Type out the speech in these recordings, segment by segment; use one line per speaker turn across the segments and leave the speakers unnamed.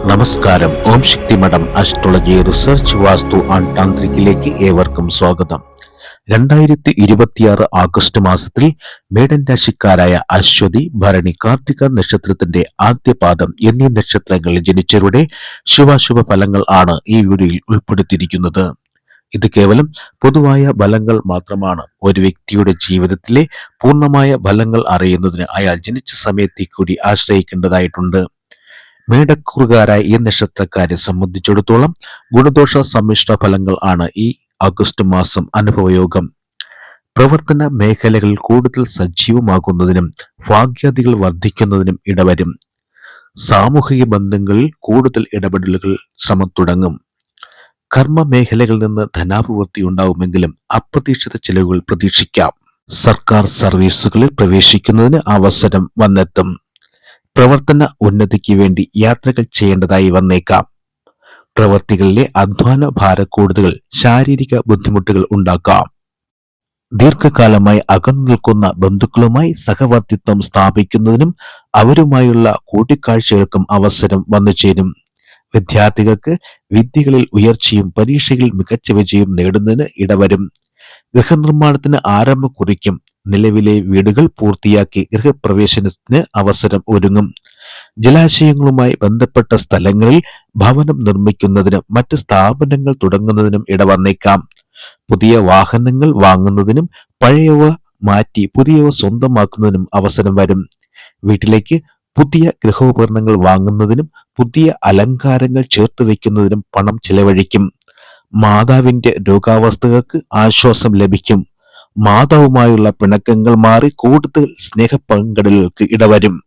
നമസ്കാരം. ഓം ശക്തി മഠം astrology research vastu and താന്ത്രിക്കിലേക്ക് ഏവർക്കും സ്വാഗതം. 2026 ആഗസ്റ്റ് മാസത്തിൽ മേടൻ രാശിക്കാരായ അശ്വതി, ഭരണി, കാർത്തിക നക്ഷത്രത്തിന്റെ ആദ്യ പാദം എന്നീ നക്ഷത്രങ്ങളിൽ ജനിച്ചവരുടെ ശുഭാശുഭ ഫലങ്ങൾ ആണ് ഈ വീഡിയോയിൽ ഉൾപ്പെടുത്തിയിരിക്കുന്നത്. ഇത് കേവലം പൊതുവായ ഫലങ്ങൾ മാത്രമാണ്. ഒരു വ്യക്തിയുടെ ജീവിതത്തിലെ പൂർണ്ണമായ ഫലങ്ങൾ അറിയുന്നതിന് അയാൾ ജനിച്ച സമയത്തെ കൂടി ആശ്രയിക്കേണ്ടതായിട്ടുണ്ട്. മേടക്കൂറുകാരായ ഈ നക്ഷത്രക്കാരെ സംബന്ധിച്ചിടത്തോളം ഗുണദോഷ സമ്മിശ്ര ഫലങ്ങൾ ആണ് ഈ ആഗസ്റ്റ് മാസം അനുഭവയോഗം. പ്രവർത്തന മേഖലകളിൽ കൂടുതൽ സജീവമാകുന്നതിനും ഭാഗ്യാദികൾ വർദ്ധിക്കുന്നതിനും ഇടവരും. സാമൂഹിക ബന്ധങ്ങളിൽ കൂടുതൽ ഇടപെടലുകൾ ശ്രമം തുടങ്ങും. കർമ്മ മേഖലകളിൽ നിന്ന് ധനാഭിവൃദ്ധി ഉണ്ടാവുമെങ്കിലും അപ്രതീക്ഷിത ചെലവുകൾ പ്രതീക്ഷിക്കാം. സർക്കാർ സർവീസുകളിൽ പ്രവേശിക്കുന്നതിന് അവസരം വന്നെത്തും. പ്രവർത്തന ഉന്നതിക്ക് വേണ്ടി യാത്രകൾ ചെയ്യേണ്ടതായി വന്നേക്കാം. പ്രവൃത്തികളിലെ അധ്വാന ഭാരക്കൂടുതൽ ശാരീരിക ബുദ്ധിമുട്ടുകൾ ഉണ്ടാക്കാം. ദീർഘകാലമായി അകന്നു നിൽക്കുന്ന ബന്ധുക്കളുമായി സഹവർത്തിത്വം സ്ഥാപിക്കുന്നതിനും അവരുമായുള്ള കൂടിക്കാഴ്ചകൾക്കും അവസരം വന്നു ചേരും. വിദ്യാർത്ഥികൾക്ക് വിദ്യകളിൽ ഉയർച്ചയും പരീക്ഷകളിൽ മികച്ച വിജയം നേടുന്നതിന് ഇടവരും. ഗൃഹനിർമ്മാണത്തിന് ആരംഭം കുറിക്കും. നിലവിലെ വീടുകൾ പൂർത്തിയാക്കി ഗൃഹപ്രവേശനത്തിന് അവസരം ഒരുങ്ങും. ജലാശയങ്ങളുമായി ബന്ധപ്പെട്ട സ്ഥലങ്ങളിൽ ഭവനം നിർമ്മിക്കുന്നതിനും മറ്റ് സ്ഥാപനങ്ങൾ തുടങ്ങുന്നതിനും ഇടവന്നേക്കാം. പുതിയ വാഹനങ്ങൾ വാങ്ങുന്നതിനും പഴയവ മാറ്റി പുതിയവ സ്വന്തമാക്കുന്നതിനും അവസരം വരും. വീട്ടിലേക്ക് പുതിയ ഗൃഹോപകരണങ്ങൾ വാങ്ങുന്നതിനും പുതിയ അലങ്കാരങ്ങൾ ചേർത്ത് വയ്ക്കുന്നതിനും പണം ചിലവഴിക്കും. മാതാവിന്റെ രോഗാവസ്ഥകൾക്ക് ആശ്വാസം ലഭിക്കും. മാതാവുമായുള്ള പിണക്കങ്ങൾ മാറി കൂടുതൽ സ്നേഹപങ്കിടലുകൾക്ക് ഇടവരും.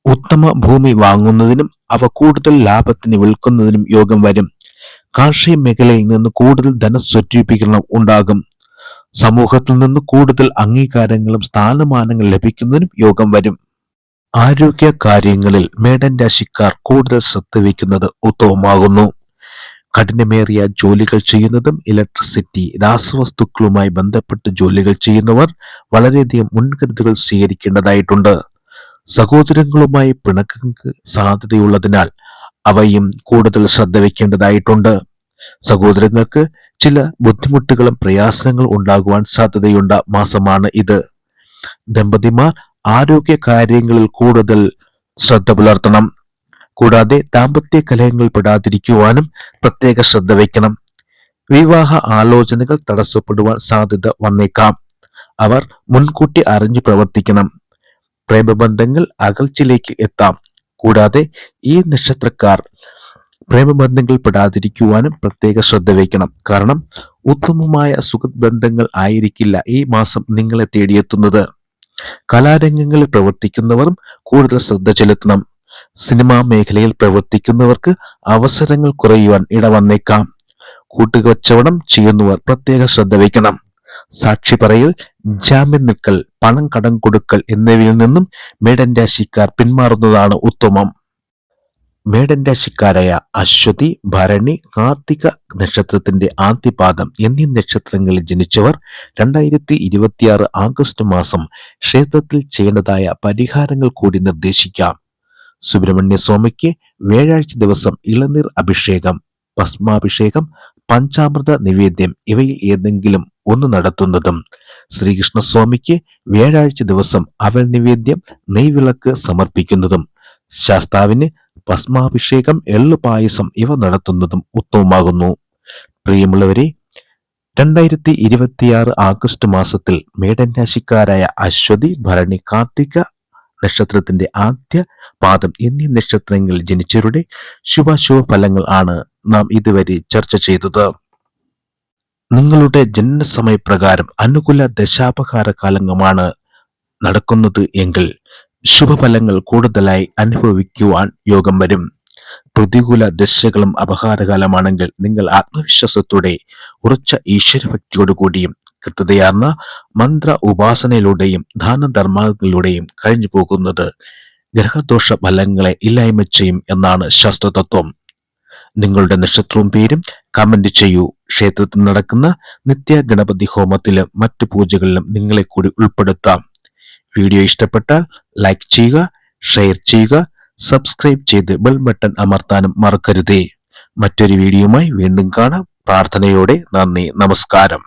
ഉത്തമ ഭൂമി വാങ്ങുന്നതിനും അവ കൂടുതൽ ലാഭത്തിന് വിൽക്കുന്നതിനും യോഗം വരും. കാർഷിക മേഖലയിൽ നിന്ന് കൂടുതൽ ധനസ്വരൂപീകരണം ഉണ്ടാകും. സമൂഹത്തിൽ നിന്ന് കൂടുതൽ അംഗീകാരങ്ങളും സ്ഥാനമാനങ്ങൾ ലഭിക്കുന്നതിനും യോഗം വരും. ആരോഗ്യ കാര്യങ്ങളിൽ മേടൻ രാശിക്കാർ കൂടുതൽ ശ്രദ്ധ വയ്ക്കുന്നത് ഉത്തമമാകുന്നു. കഠിനമേറിയ ജോലികൾ ചെയ്യുന്നതും ഇലക്ട്രിസിറ്റി, രാസവസ്തുക്കളുമായി ബന്ധപ്പെട്ട് ജോലികൾ ചെയ്യുന്നവർ വളരെയധികം മുൻകരുതലുകൾ സ്വീകരിക്കേണ്ടതായിട്ടുണ്ട്. സഹോദരങ്ങളുമായി പിണക്കങ്ങൾക്ക് സാധ്യതയുള്ളതിനാൽ അവയും കൂടുതൽ ശ്രദ്ധ വയ്ക്കേണ്ടതായിട്ടുണ്ട്. സഹോദരങ്ങൾക്ക് ചില ബുദ്ധിമുട്ടുകളും പ്രയാസങ്ങളും ഉണ്ടാകുവാൻ സാധ്യതയുള്ള മാസമാണ് ഇത്. ദമ്പതിമാർ ആരോഗ്യ കാര്യങ്ങളിൽ കൂടുതൽ ശ്രദ്ധ പുലർത്തണം. കൂടാതെ ദാമ്പത്യ കലഹങ്ങളിൽ പെടാതിരിക്കുവാനും പ്രത്യേക ശ്രദ്ധ വയ്ക്കണം. വിവാഹ ആലോചനകൾ തടസ്സപ്പെടുവാൻ സാധ്യത വന്നേക്കാം. അവർ മുൻകൂട്ടി അറിഞ്ഞു പ്രവർത്തിക്കണം. പ്രേമബന്ധങ്ങൾ അകൽച്ചിലേക്ക് എത്താം. കൂടാതെ ഈ നക്ഷത്രക്കാർ പ്രേമബന്ധങ്ങൾ പെടാതിരിക്കുവാനും പ്രത്യേക ശ്രദ്ധ വയ്ക്കണം. കാരണം ഉത്തമമായ സുഖബന്ധങ്ങൾ ആയിരിക്കില്ല ഈ മാസം നിങ്ങളെ തേടിയെത്തുന്നത്. കലാരംഗങ്ങളിൽ പ്രവർത്തിക്കുന്നവരും കൂടുതൽ ശ്രദ്ധ ചെലുത്തണം. സിനിമാ മേഖലയിൽ പ്രവർത്തിക്കുന്നവർക്ക് അവസരങ്ങൾ കുറയുവാൻ ഇടവന്നേക്കാം. കൂട്ടുകച്ചവടം ചെയ്യുന്നവർ പ്രത്യേക ശ്രദ്ധ വയ്ക്കണം. സാക്ഷി പറയൽ, ജാമ്യം നിൽക്കൽ, പണം കടം കൊടുക്കൽ എന്നിവയിൽ നിന്നും മേടൻ രാശിക്കാർ പിന്മാറുന്നതാണ് ഉത്തമം. മേടൻ രാശിക്കാരായ അശ്വതി, ഭരണി, കാർത്തിക നക്ഷത്രത്തിന്റെ ആദ്യപാദം എന്നീ നക്ഷത്രങ്ങളിൽ ജനിച്ചവർ 2026 ആഗസ്റ്റ് മാസം ക്ഷേത്രത്തിൽ ചെയ്യേണ്ടതായ പരിഹാരങ്ങൾ കൂടി നിർദ്ദേശിക്കാം. സുബ്രഹ്മണ്യ സ്വാമിക്ക് വ്യാഴാഴ്ച ദിവസം ഇളനീർ അഭിഷേകം, ഭസ്മാഭിഷേകം, പഞ്ചാമൃത നിവേദ്യം ഇവയിൽ ഏതെങ്കിലും ഒന്ന് നടത്തുന്നതും, ശ്രീകൃഷ്ണസ്വാമിക്ക് വ്യാഴാഴ്ച ദിവസം അവൽ നിവേദ്യം, നെയ്വിളക്ക് സമർപ്പിക്കുന്നതും, ശാസ്താവിന് ഭസ്മാഭിഷേകം, എള്ളുപായസം ഇവ നടത്തുന്നതും ഉത്തമമാകുന്നു. പ്രിയമുള്ളവരെ, 2026 ആഗസ്റ്റ് മാസത്തിൽ മേടൻ രാശിക്കാരായ അശ്വതി, ഭരണി, കാർത്തിക നക്ഷത്രത്തിന്റെ ആദ്യ പാദം എന്നീ നക്ഷത്രങ്ങളിൽ ജനിച്ചവരുടെ ശുഭാശുഭ ഫലങ്ങൾ ആണ് നാം ഇതുവരെ ചർച്ച ചെയ്തത്. നിങ്ങളുടെ ജനനസമയപ്രകാരം അനുകൂല ദശാപഹാര കാലങ്ങളാണ് നടക്കുന്നത് എങ്കിൽ ശുഭഫലങ്ങൾ കൂടുതലായി അനുഭവിക്കുവാൻ യോഗം വരും. പ്രതികൂല ദശകളും അപഹാരകാലമാണെങ്കിൽ നിങ്ങൾ ആത്മവിശ്വാസത്തോടെ ഉറച്ച ഈശ്വരഭക്തിയോടുകൂടിയും കൃത്യതയാർന്ന മന്ത്ര ഉപാസനയിലൂടെയും ദാനധർമ്മങ്ങളിലൂടെയും കഴിഞ്ഞു പോകുന്നത് ഗ്രഹദോഷ ഫലങ്ങളെ ഇല്ലായ്മ ചെയ്യും എന്നാണ് ശാസ്ത്രതത്വം. നിങ്ങളുടെ നക്ഷത്രവും പേരും കമന്റ് ചെയ്യൂ. ക്ഷേത്രത്തിൽ നടക്കുന്ന നിത്യ ഗണപതി ഹോമത്തിലും മറ്റു പൂജകളിലും നിങ്ങളെ കൂടി ഉൾപ്പെടുത്താം. വീഡിയോ ഇഷ്ടപ്പെട്ടാൽ ലൈക്ക് ചെയ്യുക, ഷെയർ ചെയ്യുക, സബ്സ്ക്രൈബ് ചെയ്ത് ബെൽ ബട്ടൺ അമർത്താനും മറക്കരുതേ. മറ്റൊരു വീഡിയോയുമായി വീണ്ടും കാണാം. പ്രാർത്ഥനയോടെ നന്ദി, നമസ്കാരം.